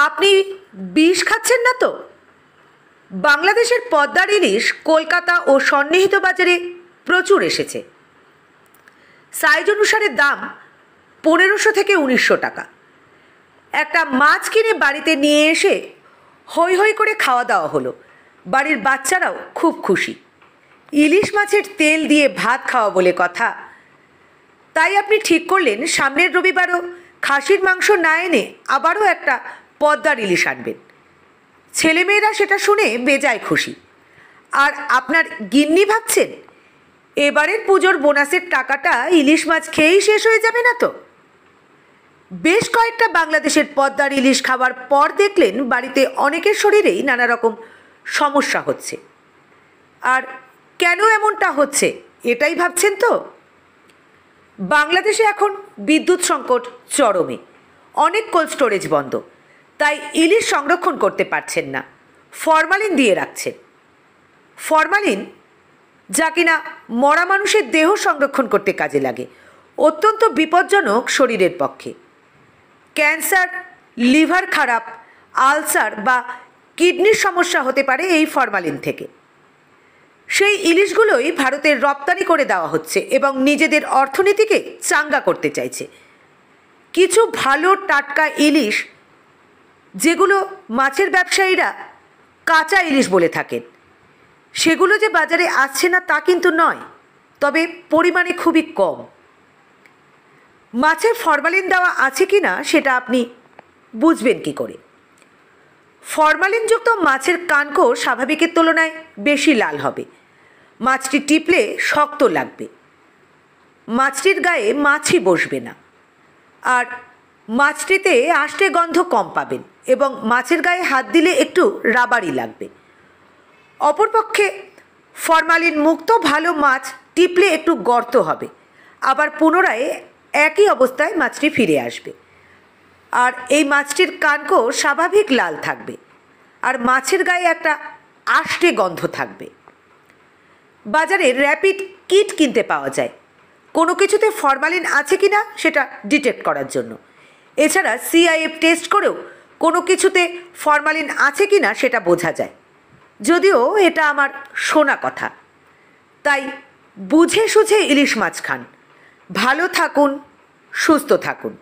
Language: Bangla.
আপনি বিষ খাচ্ছেন না তো? বাংলাদেশের পদ্মার ইলিশ কলকাতা ও সন্নিহিত বাজারে প্রচুর এসেছে। সাইজ অনুসারে দাম 1500 থেকে 1900 টাকা। একটা মাছ কিনে বাড়িতে নিয়ে এসে হৈ হৈ করে খাওয়া দাওয়া হলো। বাড়ির বাচ্চারাও খুব খুশি। ইলিশ মাছের তেল দিয়ে ভাত খাওয়া বলে কথা। তাই আপনি ঠিক করলেন সামনের রবিবারও খাসির মাংস না এনে আবারও একটা পদ্মার ইলিশ আনবেন। ছেলেমেয়েরা সেটা শুনে বেজায় খুশি। আর আপনার গিন্নি ভাবছেন এবারের পুজোর বোনাসের টাকাটা ইলিশ মাছ খেয়েই শেষ হয়ে যাবে না তো? বেশ কয়েকটা বাংলাদেশের পদ্মার ইলিশ খাওয়ার পর দেখলেন বাড়িতে অনেকের শরীরেই নানা রকম সমস্যা হচ্ছে। আর কেন এমনটা হচ্ছে এটাই ভাবছেন তো? বাংলাদেশে এখন বিদ্যুৎ সংকট চরমে। অনেক কোল্ড স্টোরেজ বন্ধ, তাই ইলিশ সংরক্ষণ করতে পারছেন না, ফরমালিন দিয়ে রাখছেন। ফরমালিন, যা কিনা মরা মানুষের দেহ সংরক্ষণ করতে কাজে লাগে, অত্যন্ত বিপজ্জনক শরীরের পক্ষে। ক্যান্সার, লিভার খারাপ, আলসার বা কিডনির সমস্যা হতে পারে এই ফরমালিন থেকে। সেই ইলিশগুলোই ভারতের রপ্তানি করে দেওয়া হচ্ছে এবং নিজেদের অর্থনীতিকে চাঙ্গা করতে চাইছে। কিছু ভালো টাটকা ইলিশ, যেগুলো মাছের ব্যবসায়ীরা কাঁচা ইলিশ বলে থাকেন, সেগুলো যে বাজারে আসছে না তা কিন্তু নয়, তবে পরিমাণে খুবই কম। মাছে ফরমালিন দেওয়া আছে কি না সেটা আপনি বুঝবেন কি করে? ফরমালিনযুক্ত মাছের কানকো স্বাভাবিকের তুলনায় বেশি লাল হবে। মাছটি টিপলে শক্ত লাগবে। মাছটির গায়ে মাছি বসবে না। আর মাছটিতে আষ্টে গন্ধ কম পাবেন এবং মাছের গায়ে হাত দিলে একটু রাবারি লাগবে। অপরপক্ষে ফরমালিন মুক্ত ভালো মাছ টিপলে একটু গর্ত হবে, আবার পুনরায় একই অবস্থায় মাছটি ফিরে আসবে। আর এই মাছটির কানকো স্বাভাবিক লাল থাকবে আর মাছের গায়ে একটা আষ্টে গন্ধ থাকবে। বাজারে র্যাপিড কিট কিনতে পাওয়া যায় কোনো কিছুতে ফরমালিন আছে কি না সেটা ডিটেক্ট করার জন্য। এছাড়া সিআইএফ টেস্ট করেও কোনো কিছুতে ফরমালিন আছে কি না সেটা বোঝা যায়, যদিও এটা আমার শোনা কথা। তাই বুঝে সুঝে ইলিশ মাছ খান। ভালো থাকুন, সুস্থ থাকুন।